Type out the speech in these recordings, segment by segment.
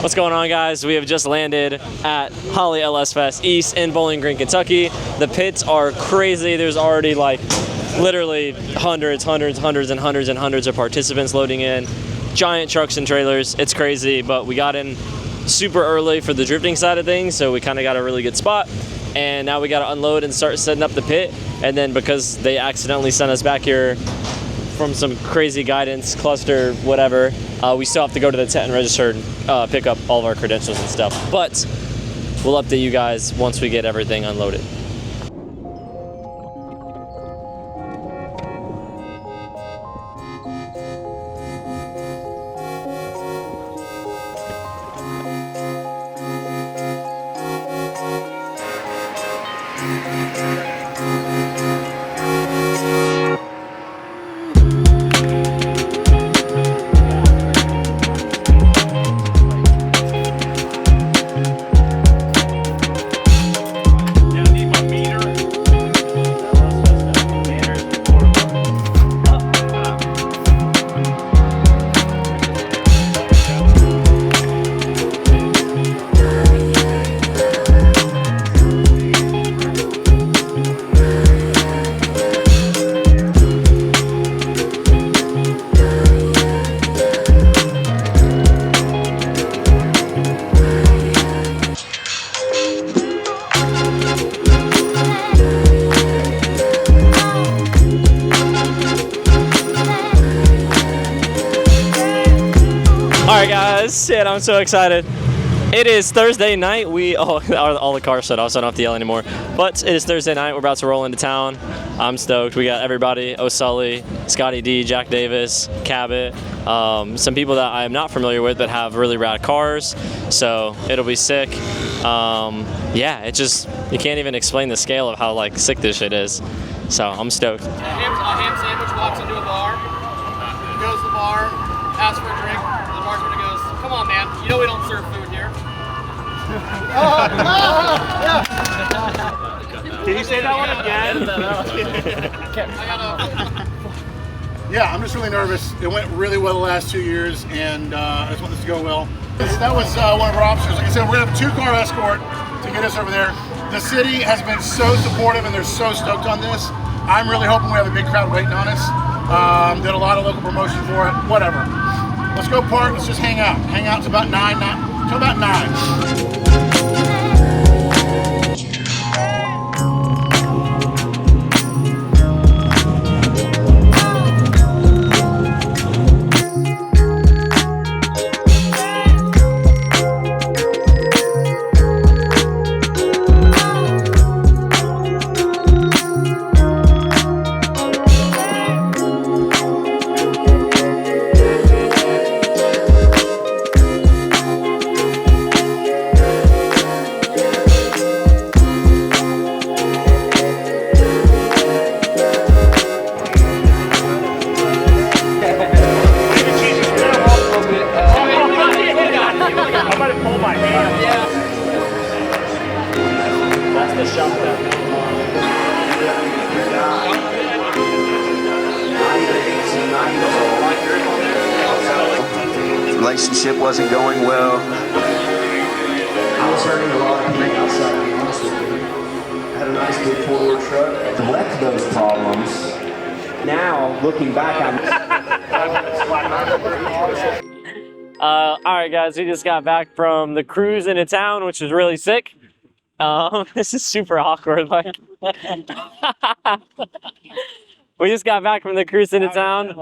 What's going on, guys? We have just landed at Holley LS Fest East in Bowling Green, Kentucky. The pits are crazy. There's already like literally hundreds of participants loading in. Giant trucks and trailers. It's crazy, but we got in super early for the drifting side of things, so we kind of got a really good spot. And now we got to unload and start setting up the pit. And then because they accidentally sent us back here from some crazy guidance cluster, whatever, we still have to go to the tent and register and pick up all of our credentials and stuff. But we'll update you guys once we get everything unloaded. Alright guys, shit, I'm so excited. It is Thursday night. All the cars shut off, so I don't have to yell anymore. But it is Thursday night. We're about to roll into town. I'm stoked. We got everybody: O'Sully, Scotty D, Jack Davis, Cabot, some people that I am not familiar with but have really rad cars. So it'll be sick. Yeah, it just, you can't even explain the scale of how like sick this shit is. So I'm stoked. A ham sandwich walks into a bar, goes to the bar, asks for a drink. The bartender goes, "Come on, man, you know we don't serve food here." Did you say that one again? Yeah, I'm just really nervous. It went really well the last 2 years, and I just want this to go well. That was one of our options. Like I said, we're gonna have a 2-car escort to get us over there. The city has been so supportive, and they're so stoked on this. I'm really hoping we have a big crowd waiting on us. Did a lot of local promotion for it. Whatever. Let's go park. Let's just hang out. Hang out till about 9. Till about 9. Relationship wasn't going well. I was hurting a lot of people outside, to be honest with you. Had a nice big 4-door truck. Collect those problems. Now, looking back, Alright guys, we just got back from the cruise into town, which was really sick. This is super awkward. Like, we just got back from the cruise into town.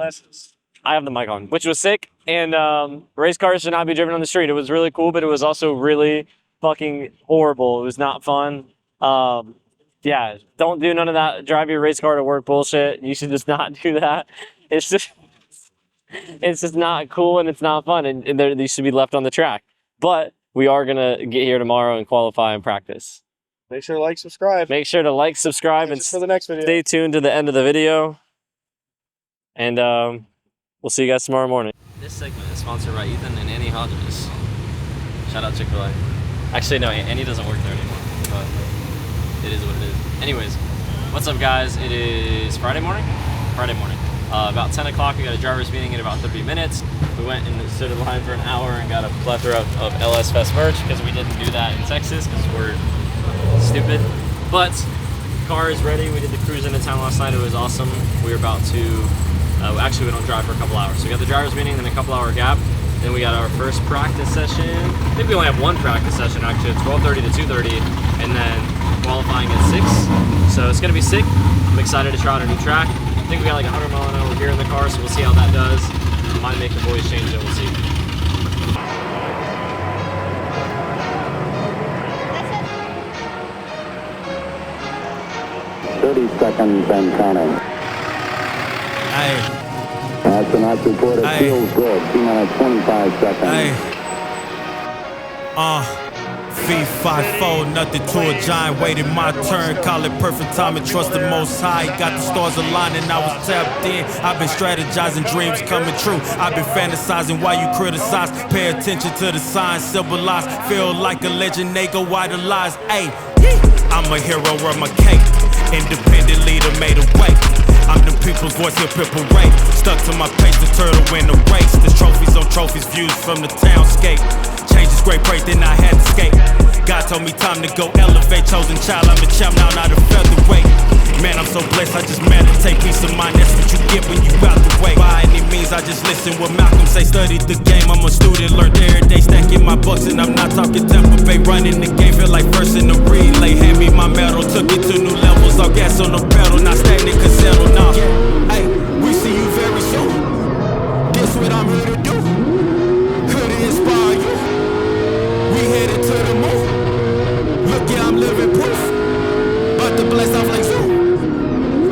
I have the mic on, which was sick. And race cars should not be driven on the street. It was really cool, but it was also really fucking horrible. It was not fun. Yeah, don't do none of that drive your race car to work bullshit. You should just not do that. It's just not cool, and it's not fun, and these should be left on the track. But we are gonna get here tomorrow and qualify and practice. Make sure to like, subscribe. Make sure to like, subscribe, and for the next video. Stay tuned to the end of the video. And we'll see you guys tomorrow morning. This segment is sponsored by Ethan and Annie Hodges. Shout out Chick-fil-A. Actually, no, Annie doesn't work there anymore, but it is what it is. Anyways, what's up, guys? It is Friday morning. About 10 o'clock. We got a driver's meeting in about 30 minutes. We went and stood in line for an hour and got a plethora of LS Fest merch because we didn't do that in Texas because we're stupid. But car is ready. We did the cruise into town last night. It was awesome. We were about to, actually we don't drive for a couple hours. So we got the driver's meeting, then a couple hour gap. Then we got our first practice session. I think we only have one practice session actually, at 12:30 to 2:30, and then qualifying at 6. So it's gonna be sick. I'm excited to try out a new track. I think we got like 100 mile an hour gear in the car, so we'll see how that does. Might make the boys change it, we'll see. 30 seconds and counting. Aye. That's a nice report. It feels good. T-minus 25 seconds. Aye. Feet 5'4", nothing to a giant. Waited my turn, call it perfect timing. Trust the Most High, got the stars aligning. I was tapped in. I've been strategizing, dreams coming true. I've been fantasizing while you criticize. Pay attention to the signs, symbolize. Feel like a legend, they go idolize. Ayy, I'm a hero, wear my cape. Independent leader made a way. I'm the people's voice, hip hip parade. Stuck to my pace, the turtle win the race. There's trophies on trophies, views from the townscape. Change is great praise, then I had to skate. God told me time to go elevate. Chosen child, I'm a champ now, not a featherweight. Man, I'm so blessed, I just meditate. Peace of mind, that's what you get when you out the way. By any means, I just listen what Malcolm say. Studied the game, I'm a student, learned every day. Stacking my bucks and I'm not talking Tampa Bay. Running the game, feel like first in the relay. Hand me my medal, took it to new levels. All gas on the pedal, not stagnant, cause settle now. Hey, we see you very soon. This what I'm here to do. Could it inspire you? We headed to the moon. Look, yeah, I'm living proof. About to bless off like zoo.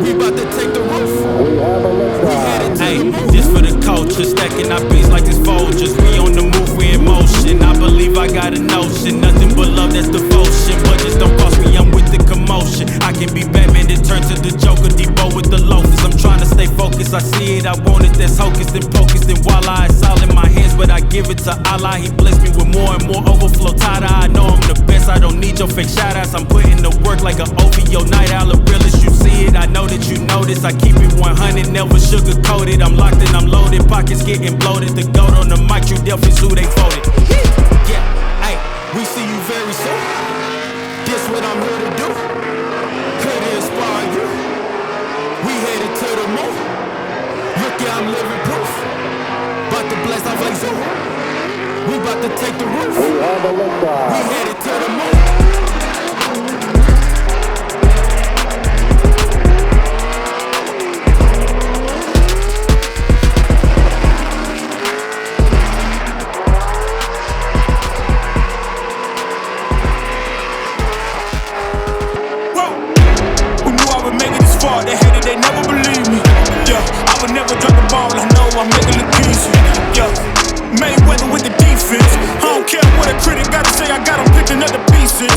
We about to take the roof. We have a lift. Hey, just for the culture, stacking our beats like it's Folgers. We on the move, we in motion. I believe I got a notion. Nothing but love, that's devotion. Budgets don't cost me, I'm with the commotion. I can be Batman, then turn to the Joker. Debo with the loafers. I'm trying to stay focused. I see it, I want it. That's hocus and pocus. And voila, it's all in my hands, but I give it to Allah. He blessed me with more and more overflow. Tada, I know I'm the best. I don't need your fake shout outs. I'm putting the work like an OVO night owl. The realest you see it. I know that you notice. I keep it 100, never sugarcoated. I'm locked and I'm loaded. Pockets getting bloated. The goat on the mic, you definitely who they voted. Yeah, hey, we see you very soon. This what I'm here to do. Could it inspire you? We headed to the moon. Look, yeah, I'm living proof. About to blast off like zoo. We about to take the roof. We have a lift. We headed to the moon. They hated, they never believe me. Yeah, I would never drop the ball. I know I'm making it easy. Yeah, Mayweather with the defense. I don't care what a critic gotta say. I got them picking up the pieces.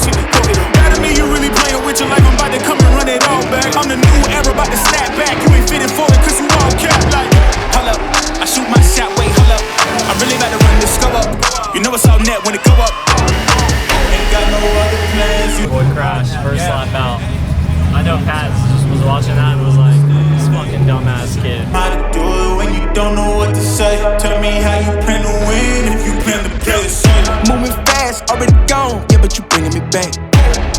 That to me, you really playing with your life. I'm about to come and run it all back. I'm the new era, about to snap back. You ain't fitting for it, cause you all cap like. Hold up, I shoot my shot. Wait, hold up. I really about to run this go up. You know it's all net when it go up. Ain't got no other plans. Boy Crash, first lap out. I know Pat just was watching that and was like, this fucking dumbass kid. How to do it when you don't know what to say. Tell me how you plan to win if you plan to play the same. Moving fast, already gone, yeah, but you bringing me back.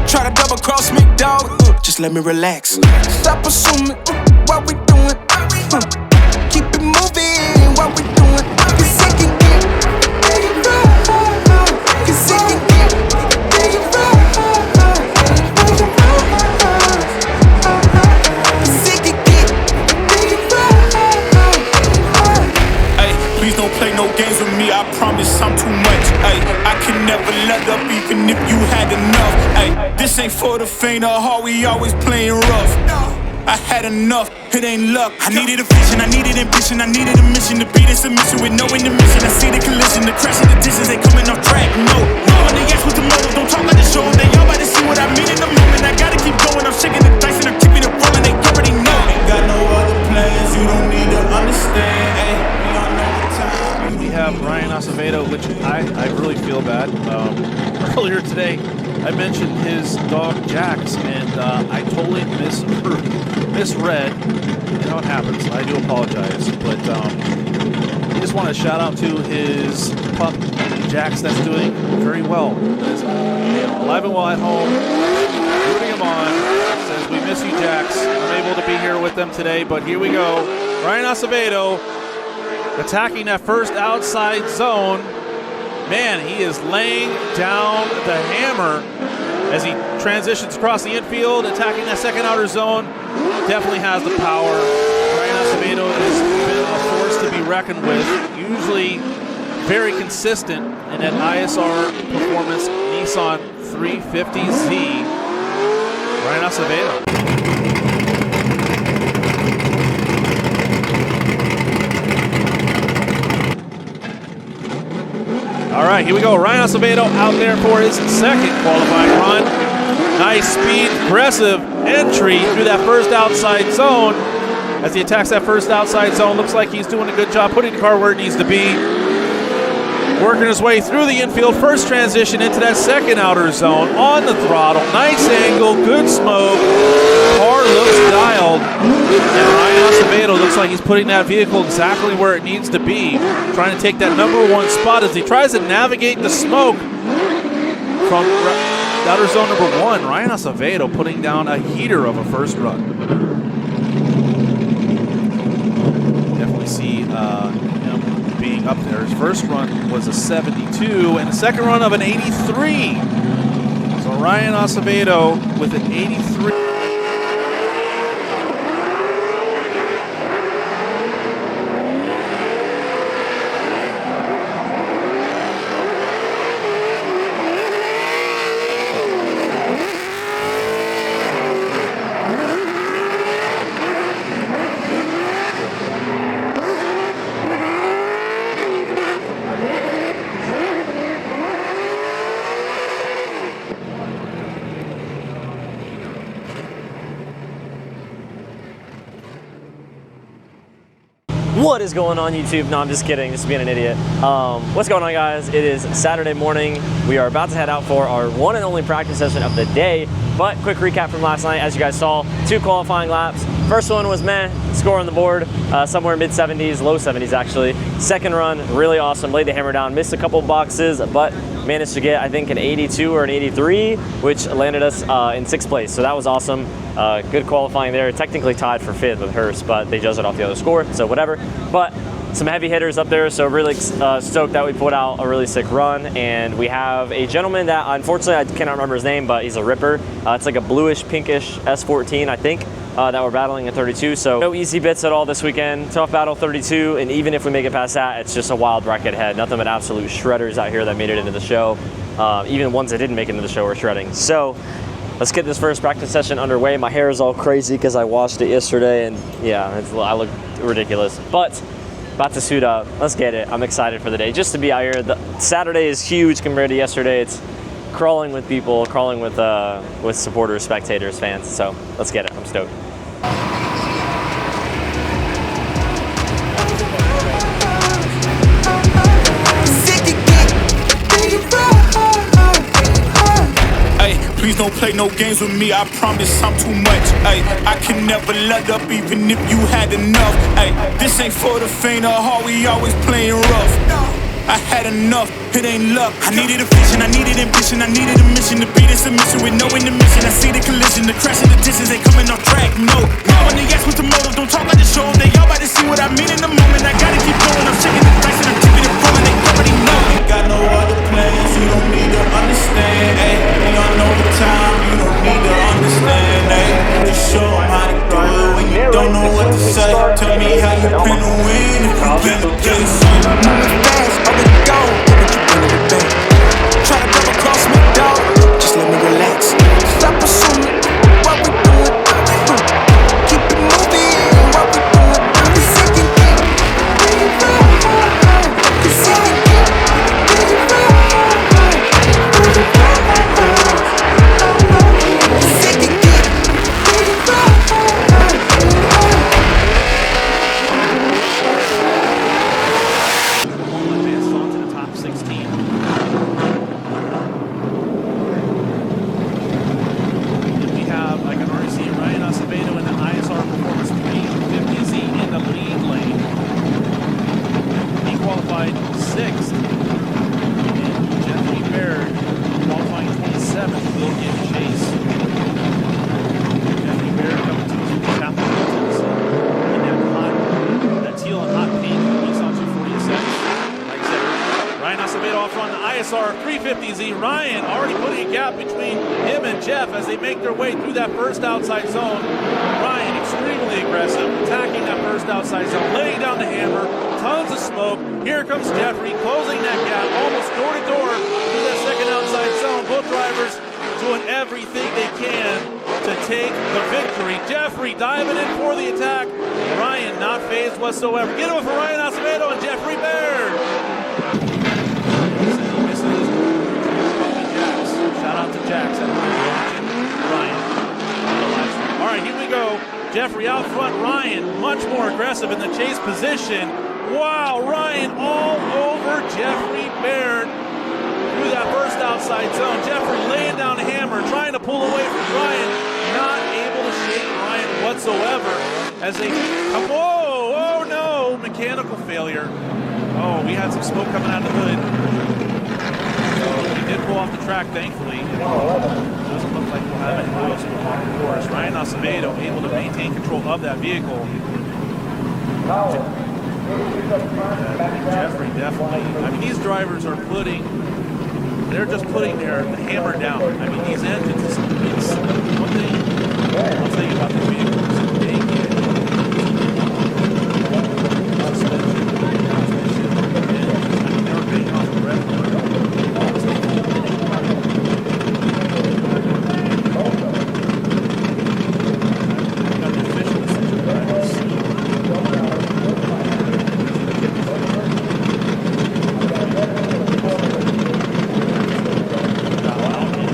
Try to double cross me, dog, just let me relax. Stop assuming what we doing. Keep it moving, what we doing. Cause it can get rough. Cause it can get rough. Please don't play no games with me, I promise I'm too much. Ay, I can never let up even if you had enough. Ay, this ain't for the faint of heart, we always playing rough. I had enough, it ain't luck. I needed a vision, I needed ambition, I needed a mission to beat in submission with no intermission. I see the collision, the crash of the distance, they coming off track. No, when they ask what's the motive, don't talk about the show. They all about to see what I mean in the moment. I gotta keep going, I'm shaking the dice and I'm keeping it rolling. They already know. Ain't got no other plans, you don't need to understand. Ay, We have Ryan Acevedo, which I really feel bad. Earlier today, I mentioned his dog Jax, and I totally misread. You know, it happens. I do apologize, but his just want to shout out to his pup, Jax, that's doing very well. Is, alive and well at home, rooting him on. Says, we miss you, Jax. I'm able to be here with them today, but here we go. Ryan Acevedo attacking that first outside zone. Man, he is laying down the hammer as he transitions across the infield, attacking that second outer zone. Definitely has the power. Ryan Acevedo has been a force to be reckoned with. Usually very consistent in that ISR performance Nissan 350Z. Ryan Acevedo. All right, here we go. Ryan Acevedo out there for his second qualifying run. Nice speed, aggressive entry through that first outside zone. As he attacks that first outside zone, looks like he's doing a good job putting the car where it needs to be. Working his way through the infield, first transition into that second outer zone on the throttle. Nice angle, good smoke. Car looks dialed. And Ryan Acevedo looks like he's putting that vehicle exactly where it needs to be. Trying to take that #1 spot as he tries to navigate the smoke from outer zone #1. Ryan Acevedo putting down a heater of a first run. Definitely see him being up there. His first run was a 72 and the second run of an 83. So Ryan Acevedo with an 83. What is going on, YouTube? No, I'm just kidding, just being an idiot. What's going on, guys? It is Saturday morning. We are about to head out for our one and only practice session of the day. But quick recap from last night. As you guys saw, 2 qualifying laps. First one was meh, score on the board, somewhere mid-70s, low 70s actually. Second run, really awesome, laid the hammer down, missed a couple boxes, but managed to get, I think, an 82 or an 83, which landed us in 6th place. So that was awesome. Good qualifying there. Technically tied for 5th with Hurst, but they judged it off the other score, so whatever. But some heavy hitters up there, so really stoked that we put out a really sick run. And we have a gentleman that, unfortunately, I cannot remember his name, but he's a ripper. It's like a bluish, pinkish S14, I think, that we're battling at 32. So no easy bits at all this weekend. Tough battle 32, and even if we make it past that, it's just a wild bracket ahead. Nothing but absolute shredders out here that made it into the show. Even ones that didn't make it into the show are shredding. So let's get this first practice session underway. My hair is all crazy because I washed it yesterday, and yeah, I look ridiculous. But about to suit up. Let's get it. I'm excited for the day. Just to be out here. Saturday is huge compared to yesterday. It's crawling with people, crawling with supporters, spectators, fans. So let's get it. I'm stoked. Please don't play no games with me, I promise I'm too much. Ay, I can never let up even if you had enough. Ay, this ain't for the faint of heart, we always playing rough. I had enough, it ain't luck. I needed a vision, I needed ambition, I needed a mission to be this submission with no intermission. I see the collision, the crash and the distance ain't coming off track, no. When they ask what's the motive, don't talk like the show. They all about to see what I mean in the moment. I gotta keep going, I'm shaking the dice and I'm tipping it rolling. They already know. Ain't got no other plans, you don't need to understand. Ay, we all know the time, you don't need to understand. Ay, just show them how to do it when you don't know what to say. Tell me how you plan to win if you can't get it. Try to double cross me, dog. Just let me relax. Stop assuming what we doing. Keep it moving. What we doing. The second thing. The second thing. our 350Z. Ryan already putting a gap between him and Jeff as they make their way through that first outside zone. Ryan extremely aggressive, attacking that first outside zone, laying down the hammer, tons of smoke. Here comes Jeffrey, closing that gap, almost door to door through that second outside zone. Both drivers doing everything they can to take the victory. Jeffrey diving in for the attack. Ryan not phased whatsoever. Get him for Ryan Acevedo and Jeffrey Baird. Shout out to Jackson. Ryan. All right, here we go. Jeffrey out front. Ryan much more aggressive in the chase position. Wow, Ryan all over Jeffrey Baird through that first outside zone. Jeffrey laying down a hammer, trying to pull away from Ryan, not able to shake Ryan whatsoever as they come. Whoa, oh no, mechanical failure. Oh, we had some smoke coming out of the hood. So he did pull off the track, thankfully. It doesn't look like we'll have any oil smoke on the course. Ryan Acevedo able to maintain control of that vehicle. Jeffrey definitely. I mean, these drivers are they're just putting the hammer down. I mean, these engines, it's one thing I'll tell you about the vehicles. They get suspension, I mean, they were paying off the red one. Got the official decision,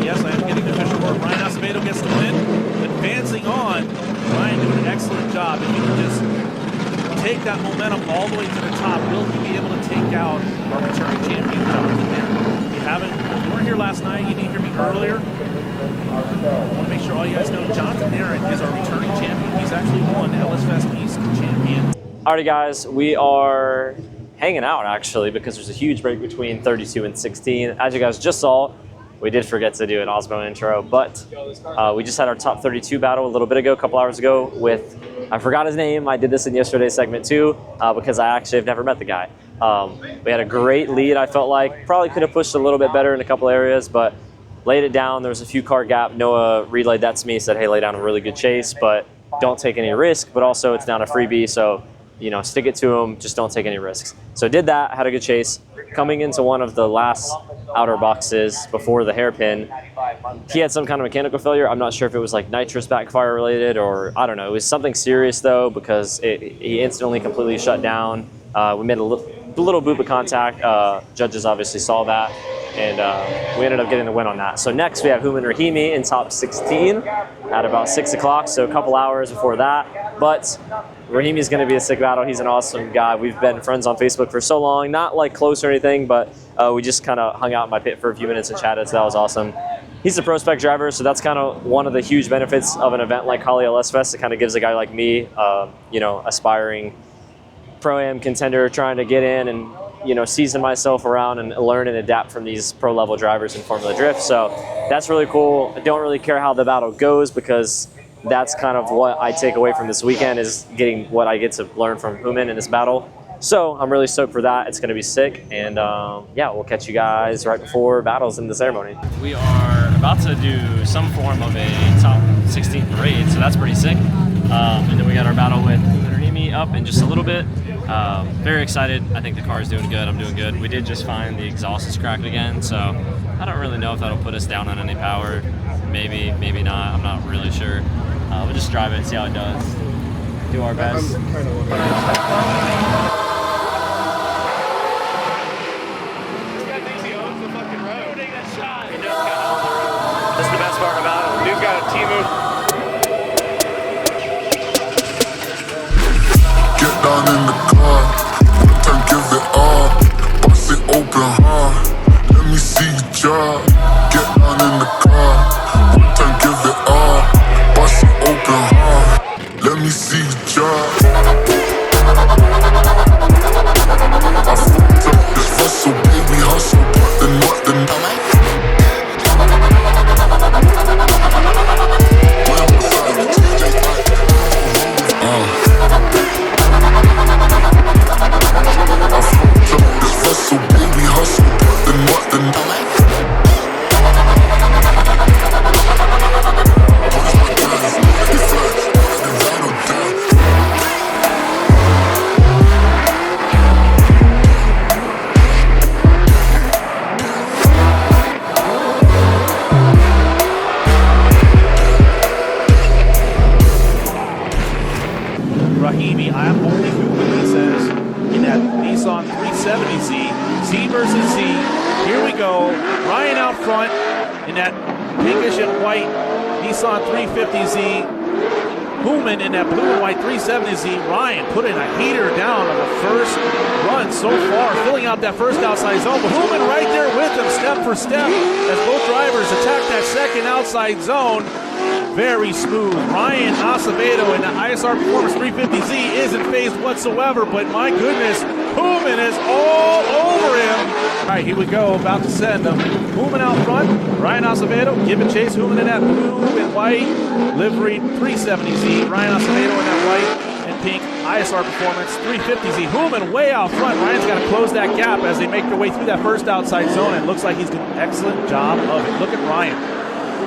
yes, I am getting the official word. Ryan Acevedo gets the win. Advancing on. Ryan doing an excellent job. If he can just take that momentum all the way to the top, will he be able to take out our returning champion, Jonathan Nairn? If you weren't here last night, you didn't hear me earlier. I want to make sure all you guys know Jonathan Nairn is our returning champion. He's actually won LS Fest East champion. Alrighty guys, we are hanging out actually because there's a huge break between 32 and 16. As you guys just saw, we did forget to do an Osmo intro, but we just had our top 32 battle a little bit ago, a couple hours ago with, I forgot his name. I did this in yesterday's segment too because I actually have never met the guy. We had a great lead, I felt like. Probably could have pushed a little bit better in a couple areas, but laid it down. There was a few car gap. Noah relayed that to me, said, hey, lay down a really good chase, but don't take any risk. But also it's down a freebie, so stick it to him, just don't take any risks. So did that, had a good chase. Coming into one of the last outer boxes before the hairpin, he had some kind of mechanical failure. I'm not sure if it was like nitrous backfire related or I don't know. It was something serious though because he instantly completely shut down. We made a little boop of contact. Judges obviously saw that and we ended up getting the win on that. So next we have Houman Rahimi in top 16 at about 6 o'clock, so a couple hours before that. But Rahimi's going to be a sick battle. He's an awesome guy. We've been friends on Facebook for so long, not like close or anything, but we just kind of hung out in my pit for a few minutes and chatted, so that was awesome. He's a pro spec driver, so that's kind of one of the huge benefits of an event like Holley LS Fest. It kind of gives a guy like me, aspiring pro-am contender trying to get in and season myself around and learn and adapt from these pro level drivers in Formula Drift. So that's really cool. I don't really care how the battle goes because that's kind of what I take away from this weekend is getting what I get to learn from Houman in this battle. So I'm really stoked for that. It's going to be sick. And yeah, we'll catch you guys right before battles in the ceremony. We are about to do some form of a top 16 parade, so that's pretty sick. And then we got our battle with Rahimi up in just a little bit. Very excited. I think the car is doing good. I'm doing good. We did just find the exhaust is cracked again, so I don't really know if that'll put us down on any power. Maybe, maybe not. I'm not really sure. We'll just drive it and see how it does. Do our best. I'm kind of That's the best part about it. Dude's got a T-move. Get down in the car, and give it up. Bust it open hard, let me see you drive. Get down in the car, and give it up. Bust it open hard, let me see you drive. I fucked up this hustle, baby, hustle, but the hustle, baby, hustle, but the front in that pinkish and white Nissan 350Z. Human in that blue and white 370Z. Ryan putting a heater down on the first run so far, filling out that first outside zone. But Human right there with him, step for step, as both drivers attack that second outside zone. Very smooth. Ryan Acevedo in the ISR Performance 350Z isn't phased whatsoever, but my goodness, Human is all over him. All right, here we go, about to send him. Human out front, Ryan Acevedo giving chase. Human in that blue and white livery 370Z. Ryan Acevedo in that white and pink ISR Performance 350Z. Human way out front. Ryan's got to close that gap as they make their way through that first outside zone, and it looks like he's doing an excellent job of it. Look at Ryan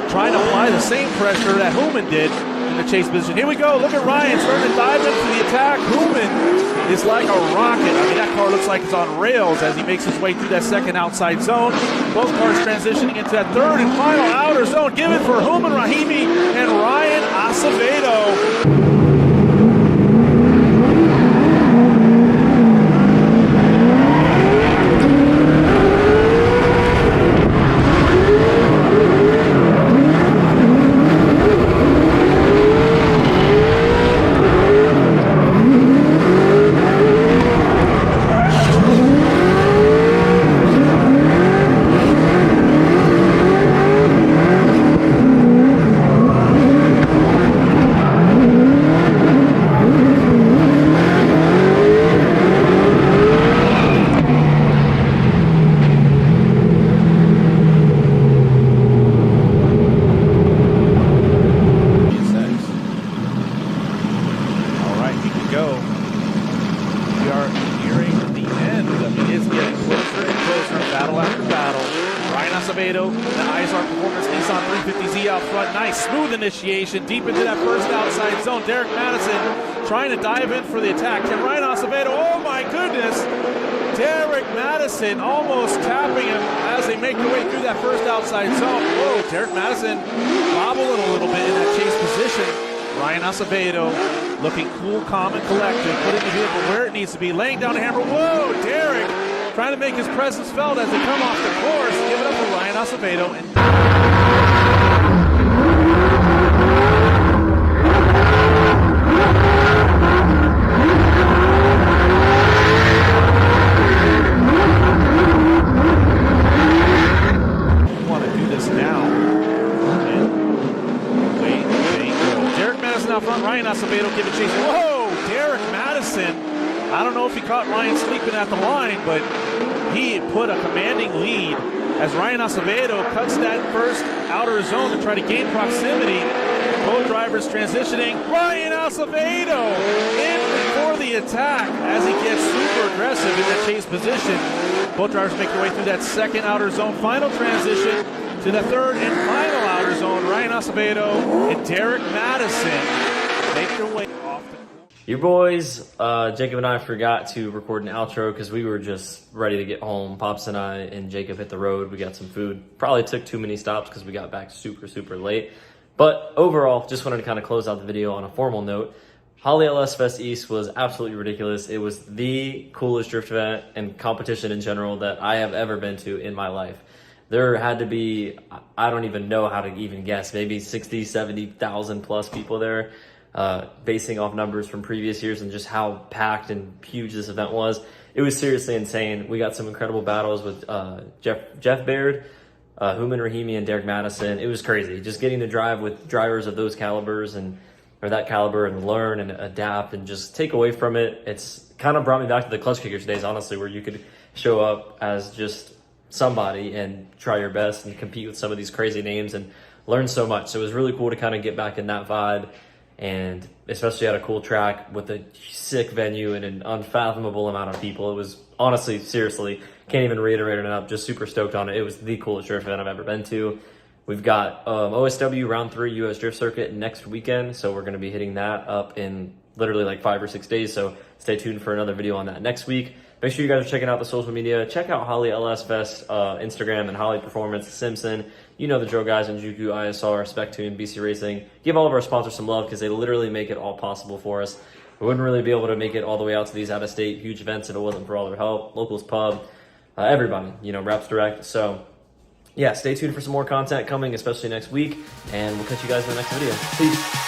trying to apply the same pressure that Human did in the chase position. Here we go. Look at Ryan starting to dive into the attack. Human is like a rocket. I mean, that car looks like it's on rails as he makes his way through that second outside zone. Both cars transitioning into that third and final outer zone. Give it for Human Rahimi and Ryan Acevedo. Acevedo, the ISR Performance Nissan 350Z out front. Nice, smooth initiation deep into that first outside zone. Derek Madison trying to dive in for the attack. Can Ryan Acevedo, oh my goodness! Derek Madison almost tapping him as they make their way through that first outside zone. Whoa, Derek Madison wobbling a little bit in that chase position. Ryan Acevedo looking cool, calm, and collected, putting the vehicle where it needs to be, laying down the hammer. Whoa, Derek trying to make his presence felt as they come off the course. Give it up for Ryan Acevedo. We want to do this now. And wait, go. Derek Madison out front, Ryan Acevedo giving chase. Whoa, Derek Madison. I don't know if he caught Ryan sleeping at the line, but he put a commanding lead as Ryan Acevedo cuts that first outer zone to try to gain proximity. Both drivers transitioning. Ryan Acevedo in for the attack as he gets super aggressive in that chase position. Both drivers make their way through that second outer zone. Final transition to the third and final outer zone. Ryan Acevedo and Derek Madison make their way off the course. Your boys, Jacob and I forgot to record an outro because we were just ready to get home. Pops and I and Jacob hit the road. We got some food. Probably took too many stops because we got back super late. But overall, just wanted to kind of close out the video on a formal note. Holley LS Fest East was absolutely ridiculous. It was the coolest drift event and competition in general that I have ever been to in my life. There had to be, I don't even know how to even guess, maybe 60, 70,000 plus people there. Basing off numbers from previous years and just how packed and huge this event was. It was seriously insane. We got some incredible battles with Jeff Baird, Human Rahimi, and Derek Madison. It was crazy. Just getting to drive with drivers of those calibers or that caliber and learn and adapt and just take away from it. It's kind of brought me back to the Clutch Kickers days, honestly, where you could show up as just somebody and try your best and compete with some of these crazy names and learn so much. So it was really cool to kind of get back in that vibe. And especially at a cool track with a sick venue and an unfathomable amount of people. It was honestly, seriously, can't even reiterate it enough, just super stoked on it. It was the coolest drift event I've ever been to. We've got OSW Round 3 US Drift Circuit next weekend, so we're going to be hitting that up in literally like 5 or 6 days, so stay tuned for another video on that next week. Make sure you guys are checking out the social media. Check out Holley LS Fest Instagram and Holley Performance, Simpson. You know the drill, guys, in Juku, ISR, Spec2, BC Racing. Give all of our sponsors some love because they literally make it all possible for us. We wouldn't really be able to make it all the way out to these out-of-state huge events if it wasn't for all their help. Locals Pub, everybody, you know, Raps Direct. So, yeah, stay tuned for some more content coming, especially next week, and we'll catch you guys in the next video. Peace.